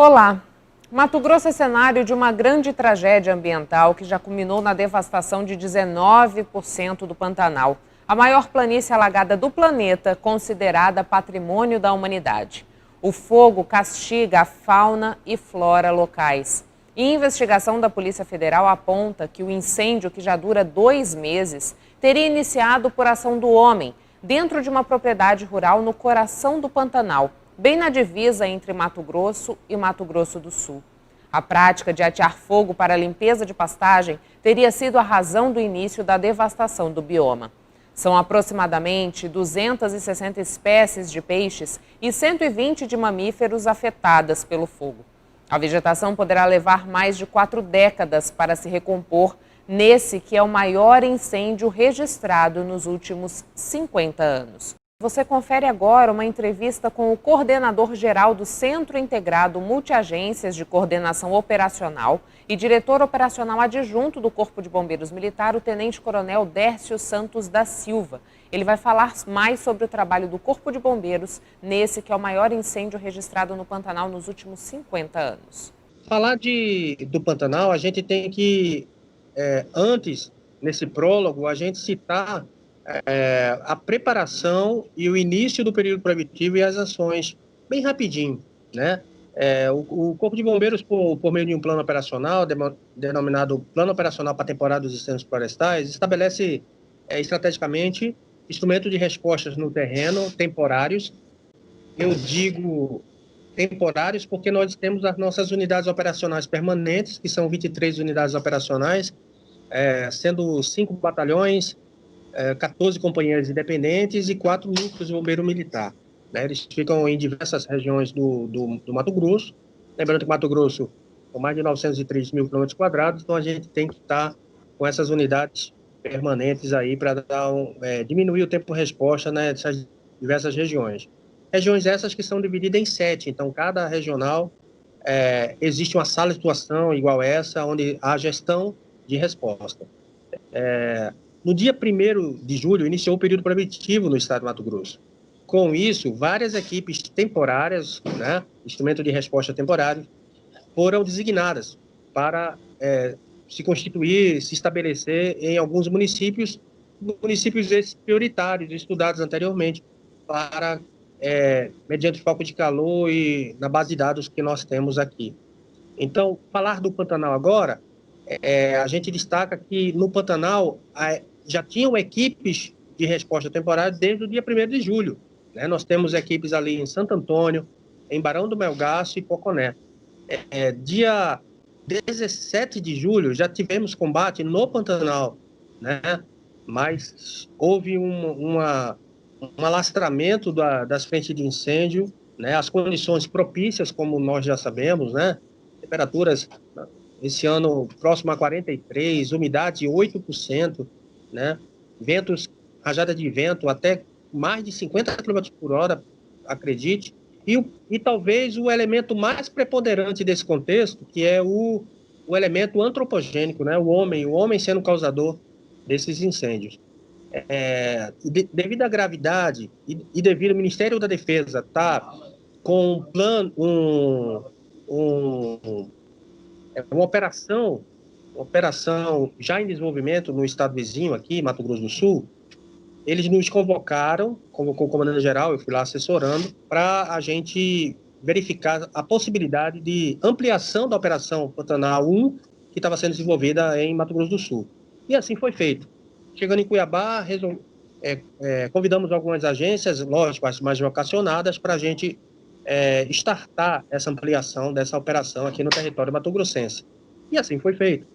Olá! Mato Grosso é cenário de uma grande tragédia ambiental que já culminou na devastação de 19% do Pantanal, a maior planície alagada do planeta, considerada patrimônio da humanidade. O fogo castiga a fauna e flora locais. E investigação da Polícia Federal aponta que o incêndio, que já dura 2 meses, teria iniciado por ação do homem, dentro de uma propriedade rural no coração do Pantanal, bem na divisa entre Mato Grosso e Mato Grosso do Sul. A prática de atear fogo para a limpeza de pastagem teria sido a razão do início da devastação do bioma. São aproximadamente 260 espécies de peixes e 120 de mamíferos afetadas pelo fogo. A vegetação poderá levar mais de 4 décadas para se recompor nesse que é o maior incêndio registrado nos últimos 50 anos. Você confere agora uma entrevista com o coordenador-geral do Centro Integrado Multiagências de Coordenação Operacional e diretor operacional adjunto do Corpo de Bombeiros Militar, o tenente-coronel Dércio Santos da Silva. Ele vai falar mais sobre o trabalho do Corpo de Bombeiros nesse que é o maior incêndio registrado no Pantanal nos últimos 50 anos. Falar do Pantanal, a gente tem que, antes, nesse prólogo, a gente citar a preparação e o início do período preventivo e as ações, bem rapidinho, né? O Corpo de Bombeiros, por meio de um plano operacional, denominado Plano Operacional para a Temporada dos Incêndios Florestais, estabelece estrategicamente instrumentos de respostas no terreno, temporários. Eu digo temporários porque nós temos as nossas unidades operacionais permanentes, que são 23 unidades operacionais, sendo 5 batalhões, 14 companhias independentes e 4 núcleos de bombeiro militar. Né? Eles ficam em diversas regiões do Mato Grosso. Lembrando que Mato Grosso com mais de 903 mil quilômetros quadrados, então a gente tem que estar com essas unidades permanentes aí para diminuir o tempo de resposta nessas diversas regiões. Regiões essas que são divididas em 7, então cada regional existe uma sala de situação igual essa, onde há gestão de resposta. No dia 1º de julho, iniciou o período preventivo no estado de Mato Grosso. Com isso, várias equipes temporárias, né, instrumento de resposta temporário, foram designadas para se constituir, se estabelecer em alguns municípios esses prioritários, estudados anteriormente, para, mediante foco de calor e na base de dados que nós temos aqui. Então, falar do Pantanal agora, a gente destaca que no Pantanal já tinham equipes de resposta temporária desde o dia 1º de julho. Né? Nós temos equipes ali em Santo Antônio, em Barão do Melgaço e Poconé. Dia 17 de julho já tivemos combate no Pantanal, né? Mas houve um alastramento das frentes de incêndio, né? As condições propícias, como nós já sabemos, né? Temperaturas esse ano próximo a 43, umidade 8%, né? Ventos, rajada de vento até mais de 50 km por hora, acredite. E talvez o elemento mais preponderante desse contexto, que é o elemento antropogênico, né? O homem sendo o causador desses incêndios. Devido à gravidade e devido ao Ministério da Defesa estar com um plano, uma operação já em desenvolvimento no estado vizinho aqui, Mato Grosso do Sul, eles nos convocou o comandante-geral, eu fui lá assessorando, para a gente verificar a possibilidade de ampliação da Operação Pantanal 1, que estava sendo desenvolvida em Mato Grosso do Sul. E assim foi feito. Chegando em Cuiabá, convidamos algumas agências, lógico, as mais vocacionadas, para a gente startar essa ampliação dessa operação aqui no território mato-grossense. E assim foi feito.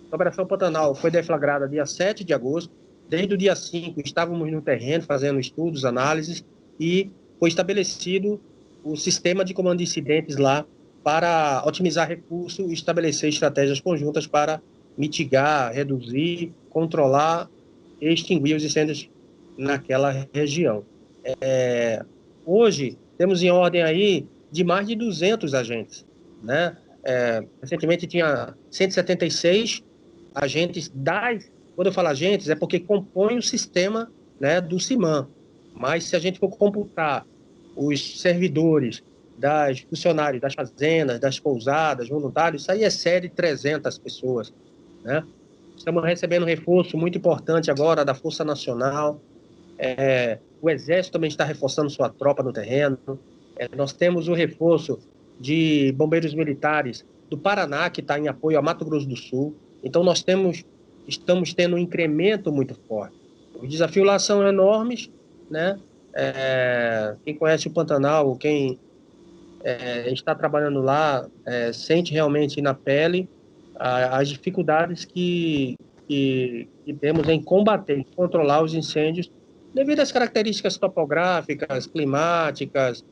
A Operação Pantanal foi deflagrada dia 7 de agosto. Desde o dia 5 estávamos no terreno fazendo estudos, análises, e foi estabelecido o sistema de comando de incidentes lá para otimizar recursos e estabelecer estratégias conjuntas para mitigar, reduzir, controlar e extinguir os incêndios naquela região. Hoje, temos em ordem aí de mais de 200 agentes, né? Recentemente tinha 176 agentes quando eu falo agentes, é porque compõem o sistema, né, do CIMAM. Mas se a gente for computar os servidores das funcionários das fazendas, das pousadas, voluntários, isso aí excede 300 pessoas, né? Estamos recebendo um reforço muito importante agora da Força Nacional. O Exército também está reforçando sua tropa no terreno. Nós temos o reforço de bombeiros militares do Paraná, que está em apoio a Mato Grosso do Sul. Então, estamos tendo um incremento muito forte. Os desafios lá são enormes, né? Quem conhece o Pantanal, quem está trabalhando lá, sente realmente na pele as dificuldades que temos em combater, em controlar os incêndios, devido às características topográficas, climáticas,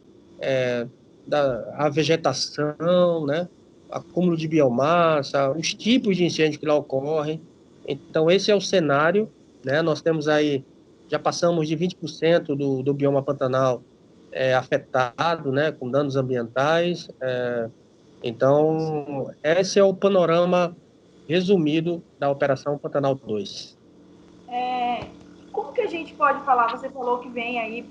a vegetação, né? Acúmulo de biomassa, os tipos de incêndio que lá ocorrem. Então, esse é o cenário, né? Nós temos aí, já passamos de 20% do bioma Pantanal afetado, né, com danos ambientais. Então, esse é o panorama resumido da Operação Pantanal 2. Como que a gente pode falar? Você falou que vem aí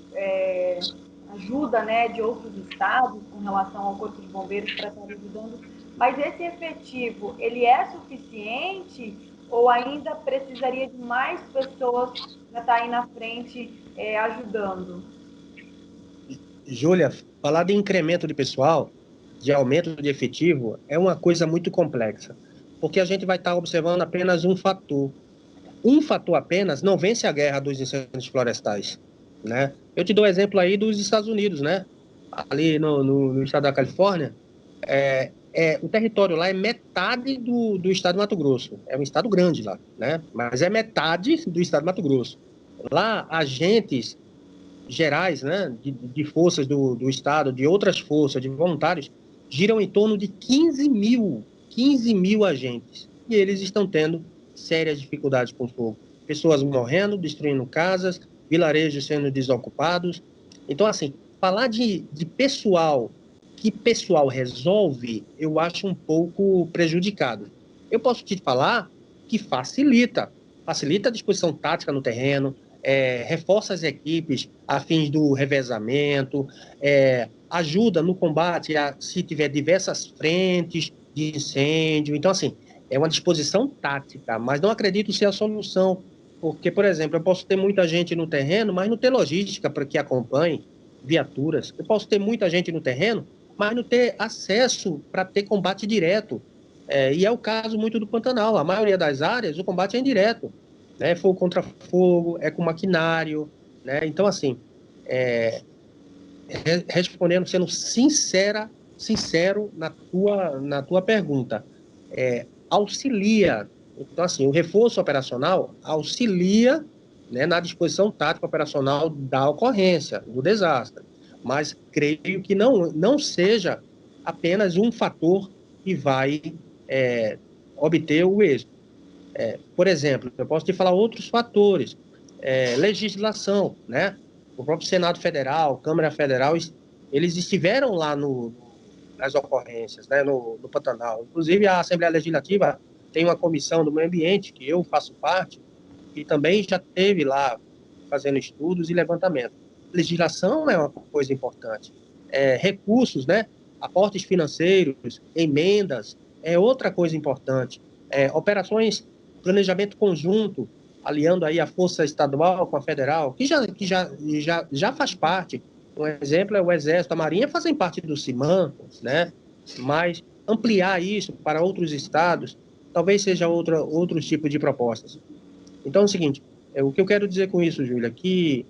ajuda, né, de outros estados com relação ao Corpo de Bombeiros para estar ajudando, mas esse efetivo, ele é suficiente ou ainda precisaria de mais pessoas para estar aí na frente ajudando? Júlia, falar de incremento de pessoal, de aumento de efetivo, é uma coisa muito complexa, porque a gente vai estar observando apenas um fator. Um fator apenas não vence a guerra dos incêndios florestais, né? Eu te dou o exemplo aí dos Estados Unidos, né? Ali no estado da Califórnia, o território lá é metade do estado de Mato Grosso. É um estado grande lá, né? Mas é metade do estado de Mato Grosso. Lá, agentes gerais, né, de forças do Estado, de outras forças, de voluntários, giram em torno de 15 mil agentes. E eles estão tendo sérias dificuldades com fogo. Pessoas morrendo, destruindo casas, vilarejos sendo desocupados. Então, assim, falar de pessoal, que pessoal resolve, eu acho um pouco prejudicado. Eu posso te falar que facilita a disposição tática no terreno, reforça as equipes a fins do revezamento, ajuda no combate se tiver diversas frentes de incêndio. Então, assim, é uma disposição tática, mas não acredito ser a solução, porque, por exemplo, eu posso ter muita gente no terreno, mas não ter logística para que acompanhe viaturas. Eu posso ter muita gente no terreno, mas não ter acesso para ter combate direto. E é o caso muito do Pantanal. A maioria das áreas, o combate é indireto, né? Fogo contra fogo, com maquinário, né? Então, assim, respondendo, sendo sincero na tua pergunta, auxilia. Então, assim, o reforço operacional auxilia, né, na disposição tática operacional da ocorrência, do desastre. Mas creio que não seja apenas um fator que vai obter o êxito. Por exemplo, eu posso te falar outros fatores. Legislação, né? O próprio Senado Federal, Câmara Federal, eles estiveram lá nas ocorrências, né, no Pantanal. Inclusive, a Assembleia Legislativa tem uma comissão do meio ambiente, que eu faço parte, e também já teve lá fazendo estudos e levantamento. Legislação é uma coisa importante. Recursos, né? Aportes financeiros, emendas, é outra coisa importante. Operações, planejamento conjunto, aliando aí a força estadual com a federal, que já faz parte. Um exemplo é o Exército, a Marinha fazem parte do CIMAM, né? Mas ampliar isso para outros estados talvez seja outros tipos de propostas. Então é o seguinte, o que eu quero dizer com isso, Júlia, que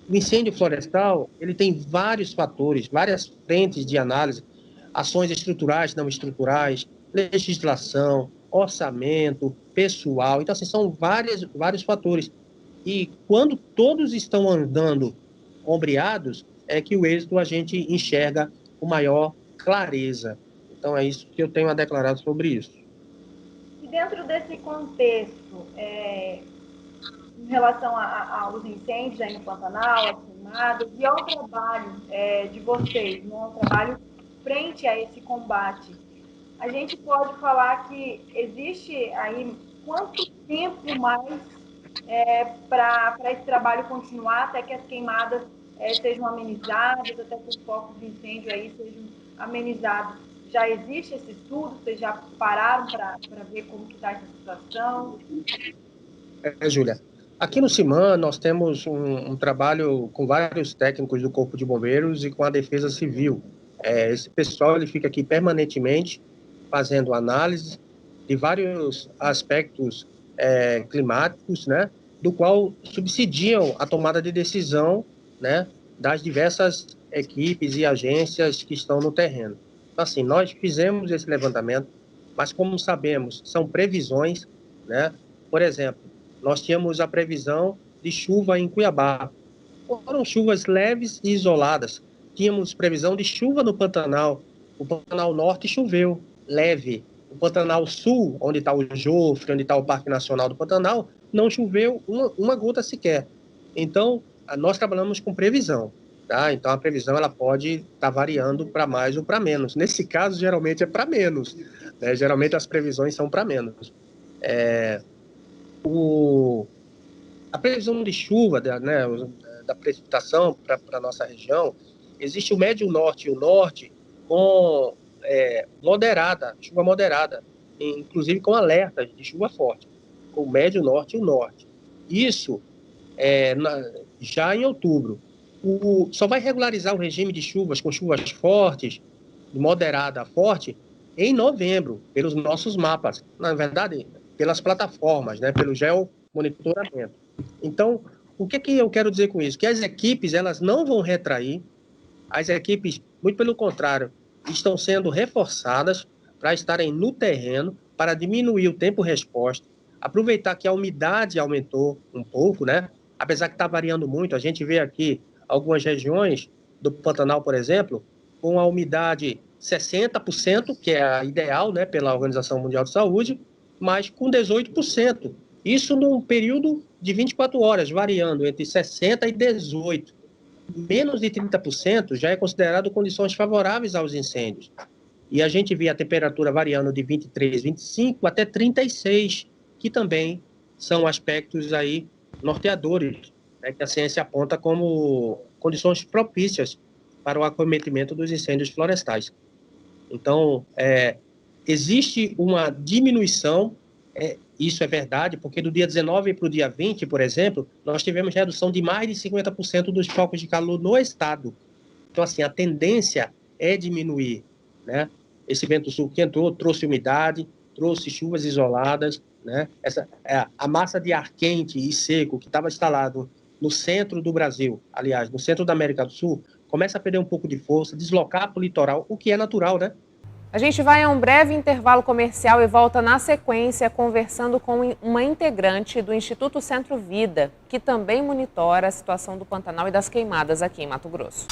o incêndio florestal ele tem vários fatores, várias frentes de análise, ações estruturais, não estruturais, legislação, orçamento, pessoal. Então, assim, são vários fatores. E quando todos estão andando ombreados, é que o êxito a gente enxerga com maior clareza. Então, é isso que eu tenho a declarar sobre isso. E dentro desse contexto, em relação aos incêndios aí no Pantanal, as queimadas, e ao trabalho de vocês, né, ao trabalho frente a esse combate, a gente pode falar que existe aí quanto tempo mais para esse trabalho continuar até que as queimadas sejam amenizadas, até que os focos de incêndio aí sejam amenizados. Já existe esse estudo? Vocês já pararam para ver como que está essa situação? Júlia, aqui no CIMAM nós temos um trabalho com vários técnicos do Corpo de Bombeiros e com a Defesa Civil. Esse pessoal ele fica aqui permanentemente fazendo análise de vários aspectos climáticos, né, do qual subsidiam a tomada de decisão, né, das diversas equipes e agências que estão no terreno. Então, assim, nós fizemos esse levantamento, mas como sabemos, são previsões, né? Por exemplo, nós tínhamos a previsão de chuva em Cuiabá. Foram chuvas leves e isoladas. Tínhamos previsão de chuva no Pantanal. O Pantanal Norte choveu, leve. O Pantanal Sul, onde está o Jofre, onde está o Parque Nacional do Pantanal, não choveu uma gota sequer. Então, nós trabalhamos com previsão. Tá? Então, a previsão ela pode estar variando para mais ou para menos. Nesse caso, geralmente é para menos. Né? Geralmente, as previsões são para menos. A previsão de chuva, né, da precipitação para a nossa região, existe o médio norte e o norte com chuva moderada, inclusive com alertas de chuva forte, com o médio norte e o norte. Isso já em outubro. Só vai regularizar o regime de chuvas com chuvas fortes, de moderada a forte, em novembro, pelos nossos mapas. Na verdade, pelas plataformas, né, pelo geomonitoramento. Então, o que eu quero dizer com isso? Que as equipes elas não vão retrair, as equipes, muito pelo contrário, estão sendo reforçadas para estarem no terreno, para diminuir o tempo-resposta, aproveitar que a umidade aumentou um pouco, né? Apesar que está variando muito, a gente vê aqui algumas regiões do Pantanal, por exemplo, com a umidade 60%, que é a ideal, né, pela Organização Mundial de Saúde, mas com 18%. Isso num período de 24 horas, variando entre 60% e 18%. Menos de 30% já é considerado condições favoráveis aos incêndios. E a gente vê a temperatura variando de 23, 25 até 36, que também são aspectos aí norteadores, né, que a ciência aponta como condições propícias para o acometimento dos incêndios florestais. Então, existe uma diminuição, isso é verdade, porque do dia 19 para o dia 20, por exemplo, nós tivemos redução de mais de 50% dos focos de calor no estado. Então, assim, a tendência é diminuir, né? Esse vento sul que entrou trouxe umidade, trouxe chuvas isoladas, né? A massa de ar quente e seco que estava instalado no centro do Brasil, aliás, no centro da América do Sul, começa a perder um pouco de força, deslocar para o litoral, o que é natural, né? A gente vai a um breve intervalo comercial e volta na sequência conversando com uma integrante do Instituto Centro Vida, que também monitora a situação do Pantanal e das queimadas aqui em Mato Grosso.